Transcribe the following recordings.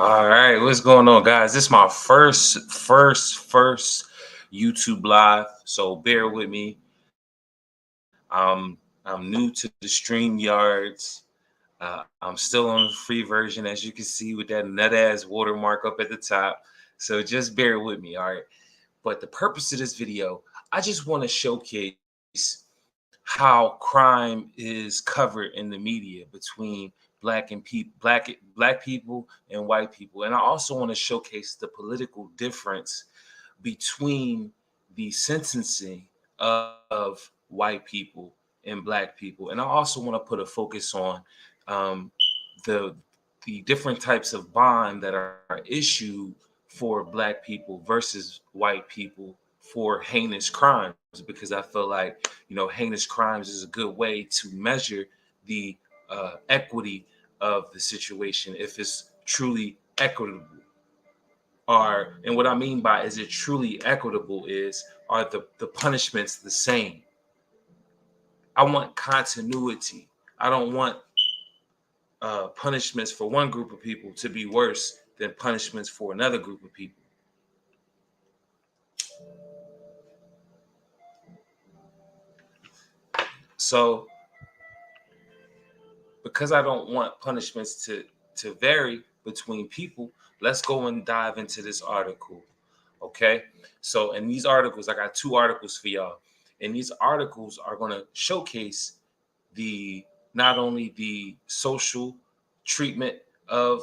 All right, what's going on, guys? This is my first YouTube live, so bear with me. I'm new to the StreamYards. I'm still on the free version, as you can see, with that nut ass watermark up at the top. So just bear with me, all right? But the purpose of this video, I just want to showcase how crime is covered in the media between black people and white people. And I also want to showcase the political difference between the sentencing of white people and black people. And I also want to put a focus on um, the different types of bond that are issued for black people versus white people for heinous crimes, because I feel like heinous crimes is a good way to measure the equity of the situation, if it's truly equitable. And what I mean by is it truly equitable is, are the punishments the same? I want continuity. I don't want punishments for one group of people to be worse than punishments for another group of people. So because I don't want punishments to vary between people, let's go and dive into this article. Okay. So in these articles, I got two articles for y'all. And these articles are going to showcase the not only the social treatment of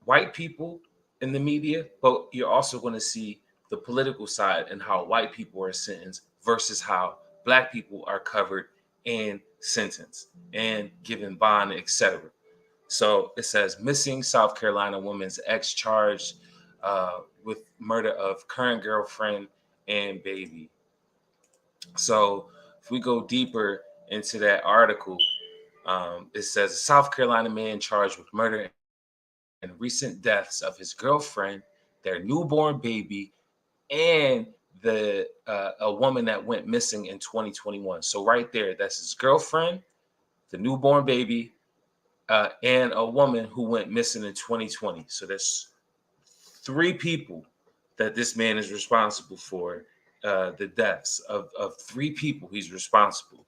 white people in the media, but you're also going to see the political side and how white people are sentenced versus how black people are covered and sentenced and given bond, etc. So it says missing South Carolina woman's ex charged with murder of current girlfriend and baby. So if we go deeper into that article, it says a South Carolina man charged with murder and recent deaths of his girlfriend, their newborn baby, and a woman that went missing in 2021. So right there, that's his girlfriend, the newborn baby, and a woman who went missing in 2020. So there's three people that this man is responsible for, the deaths of three people he's responsible.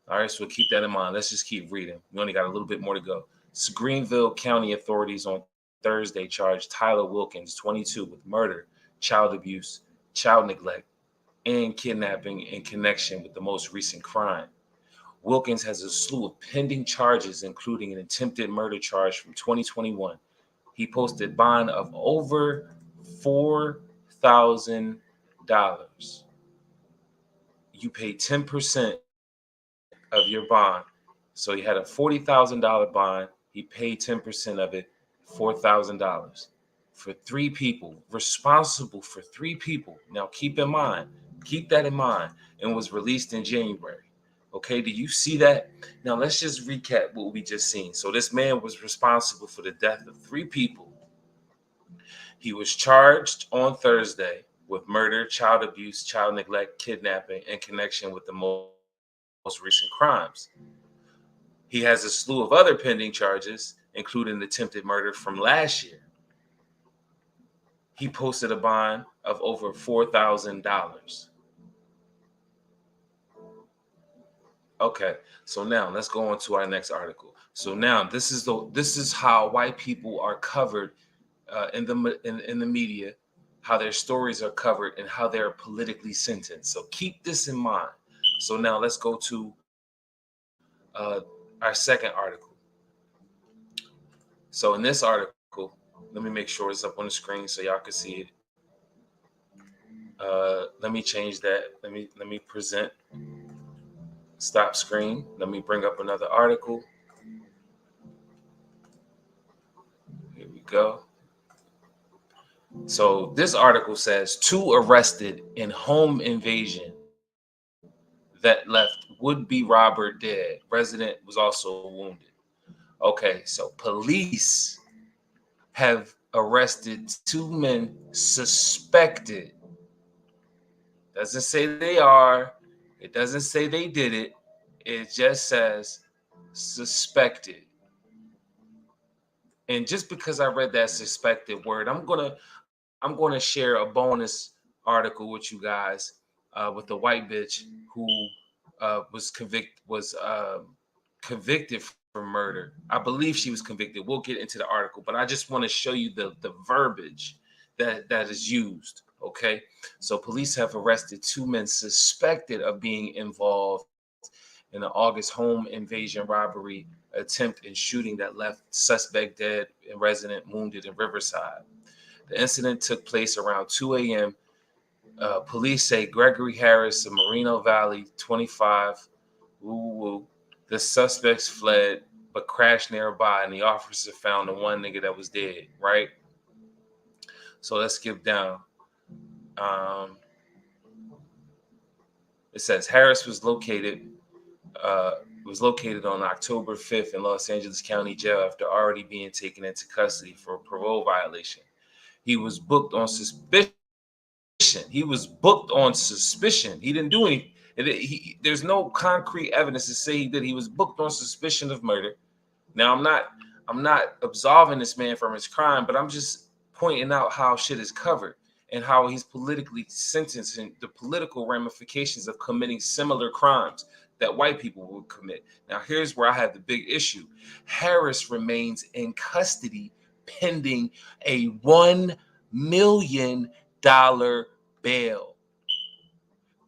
All right, so keep that in mind. Let's just keep reading. We only got a little bit more to go. So Greenville County authorities on Thursday charged Tyler Wilkins, 22, with murder, child abuse, child neglect, and kidnapping in connection with the most recent crime. Wilkins has a slew of pending charges, including an attempted murder charge from 2021. He posted bond of over $4,000. You pay 10% of your bond. So he had a $40,000 bond. He paid 10% of it, $4,000 for three people, responsible for three people. Now keep that in mind, and was released in January. Okay, do you see that? Now let's just recap what we just seen. So this man was responsible for the death of three people. He was charged on Thursday with murder, child abuse, child neglect, kidnapping in connection with the most recent crimes. He has a slew of other pending charges, including attempted murder from last year. He posted a bond of over $4,000. Okay, so now let's go on to our next article. So now this is how white people are covered in the media, how their stories are covered, and how they're politically sentenced. So keep this in mind. So now let's go to our second article. So in this article, let me make sure it's up on the screen so y'all can see it. Let me change that. Let me present. Stop screen. Let me bring up another article. Here we go. So this article says two arrested in home invasion that left would-be robber dead. Resident was also wounded. Okay, so police have arrested two men suspected. Doesn't say they are. It doesn't say they did it. It just says suspected And just because I read that suspected word, I'm gonna share a bonus article with you guys with the white bitch who was convicted for murder. I believe she was convicted. We'll get into the article, but I just want to show you the verbiage that is used. Okay, so police have arrested two men suspected of being involved in an August home invasion robbery attempt and shooting that left suspect dead and resident wounded in Riverside. The incident took place around 2 a.m. Police say Gregory Harris of Moreno Valley, 25, woo. The suspects fled but crashed nearby, and the officer found the one nigga that was dead, right? So let's skip down. Um, it says Harris was located on October 5th in Los Angeles County Jail after already being taken into custody for a parole violation. He was booked on suspicion. He was booked on suspicion. He didn't do anything. There's no concrete evidence to say that he was booked on suspicion of murder. Now, I'm not absolving this man from his crime, but I'm just pointing out how shit is covered and how he's politically sentenced and the political ramifications of committing similar crimes that white people would commit. Now, here's where I have the big issue. Harris remains in custody pending a $1 million bail.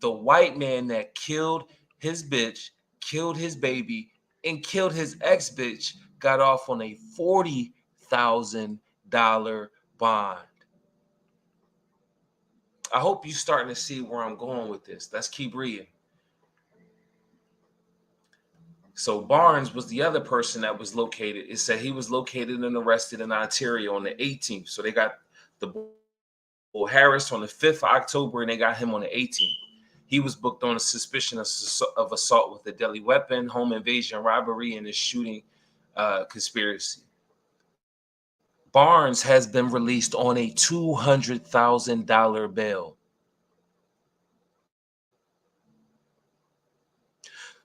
The white man that killed his bitch, killed his baby, and killed his ex bitch got off on a $40,000 bond. I hope you're starting to see where I'm going with this. Let's keep reading. So Barnes was the other person that was located. It said he was located and arrested in Ontario on the 18th. So they got the boy Harris on the 5th of October and they got him on the 18th. He was booked on a suspicion of assault with a deadly weapon, home invasion, robbery, and a shooting conspiracy. Barnes has been released on a $200,000 bail.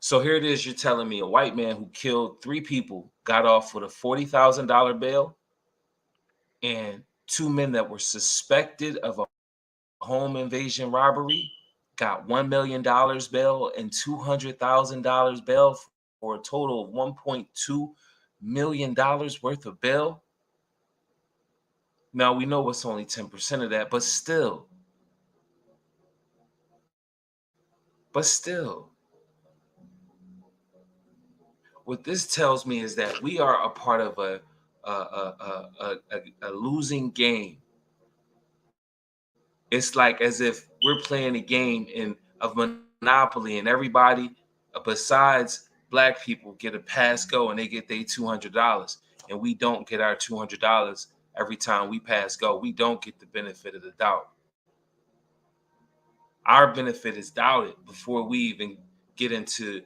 So here it is. You're telling me a white man who killed 3 people got off with a $40,000 bail, and 2 men that were suspected of a home invasion robbery got $1 million bail and $200,000 bail for a total of $1.2 million worth of bail. Now we know it's only 10% of that, but still, what this tells me is that we are a part of a losing game. It's like as if we're playing a game of Monopoly, and everybody besides black people get a pass go and they get their $200, and we don't get our $200 every time we pass go. We don't get the benefit of the doubt. Our benefit is doubted before we even get into,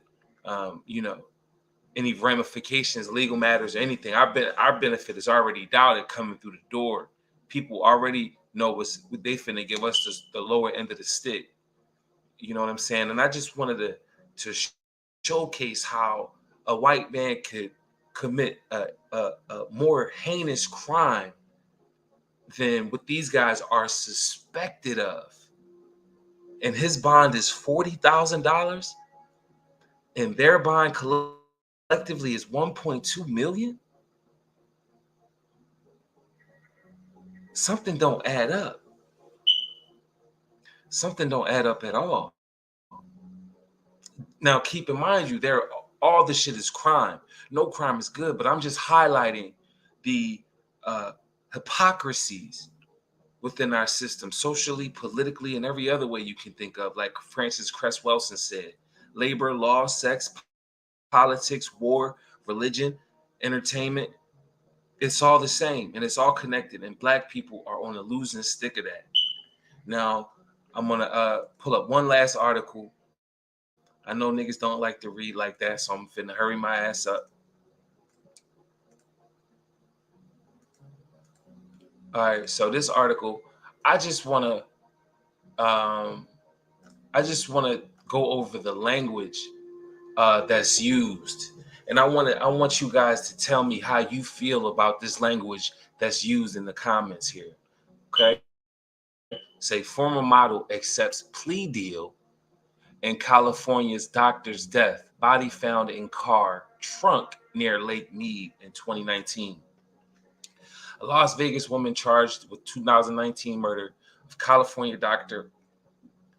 any ramifications, legal matters, or anything. Our benefit is already doubted coming through the door. People already know what they finna give us the lower end of the stick. You know what I'm saying? And I just wanted to showcase how a white man could commit a more heinous crime than what these guys are suspected of. And his bond is $40,000, and their bond collectively is 1.2 million. Something don't add up. Something don't add up at all. Now, keep in mind, all this shit is crime. No crime is good, but I'm just highlighting the hypocrisies within our system, socially, politically, and every other way you can think of. Like Francis Cress Welsing said, labor, law, sex, politics, war, religion, entertainment, it's all the same and it's all connected. And black people are on the losing stick of that. Now, I'm going to pull up one last article. I know niggas don't like to read like that, so I'm finna hurry my ass up. All right, so this article, I just want to go over the language that's used. And I want you guys to tell me how you feel about this language that's used in the comments here. Okay? Say former model accepts plea deal in California's doctor's death. Body found in car trunk near Lake Mead in 2019. A Las Vegas woman charged with 2019 murder of California doctor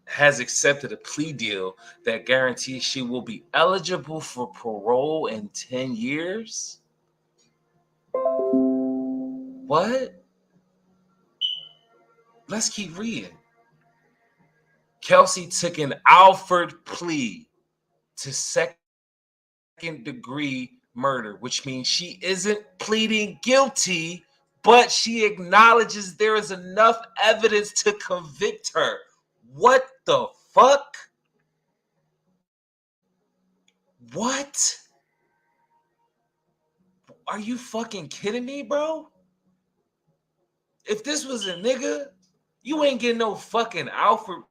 has accepted a plea deal that guarantees she will be eligible for parole in 10 years. What? Let's keep reading. Kelsey took an Alford plea to second degree murder, which means she isn't pleading guilty, but she acknowledges there is enough evidence to convict her. What the fuck? What? Are you fucking kidding me, bro? If this was a nigga, you ain't getting no fucking Alford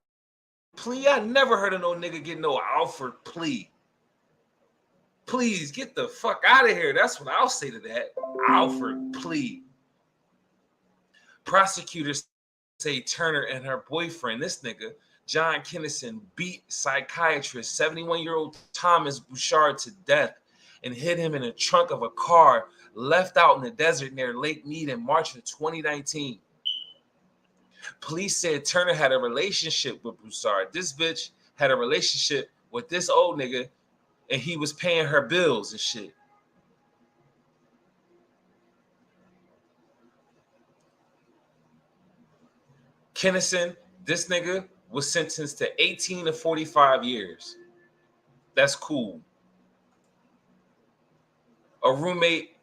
plea. I never heard of no nigga getting no Alford plea. Please get the fuck out of here. That's what I'll say to that. Alford plea. Prosecutors say Turner and her boyfriend, this nigga, John Kinnison, beat psychiatrist 71-year-old Thomas Bouchard to death and hid him in the trunk of a car left out in the desert near Lake Mead in March of 2019. Police said Turner had a relationship with Bouchard. This bitch had a relationship with this old nigga, and he was paying her bills and shit. Kinnison, this nigga, was sentenced to 18 to 45 years. That's cool. A roommate,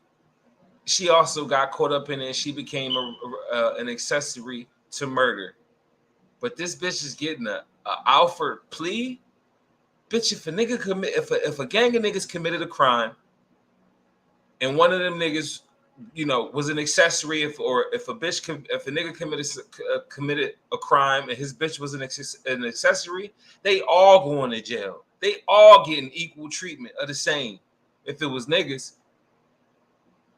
she also got caught up in it. She became an accessory to murder. But this bitch is getting a Alford plea. Bitch, if a nigga if a gang of niggas committed a crime, and one of them niggas, was an accessory, if a nigga committed a crime and his bitch was an accessory, they all going to jail. They all getting equal treatment of the same. If it was niggas,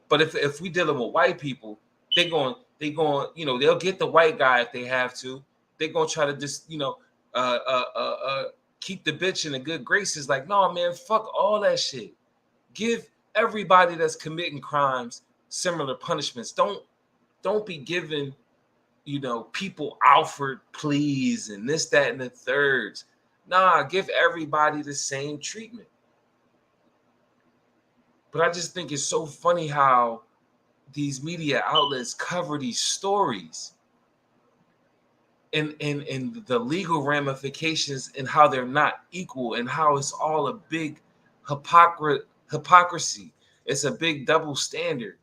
but if we dealing with white people, they'll get the white guy if they have to. They're gonna try to just keep the bitch in the good graces. Like, no, man, fuck all that shit. Give everybody that's committing crimes similar punishments. Don't be giving people Alford pleas and this, that, and the thirds. Nah, give everybody the same treatment. But I just think it's so funny how these media outlets cover these stories and the legal ramifications and how they're not equal and how it's all a big hypocrisy. It's a big double standard.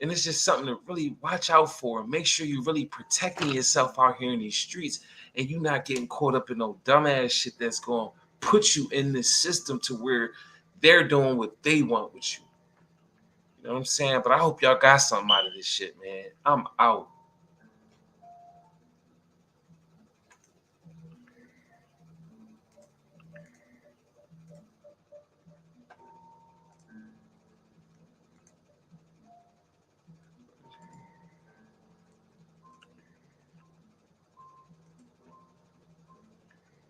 And it's just something to really watch out for. Make sure you're really protecting yourself out here in these streets and you're not getting caught up in no dumbass shit that's going to put you in this system to where they're doing what they want with you. You know what I'm saying? But I hope y'all got something out of this shit, man. I'm out.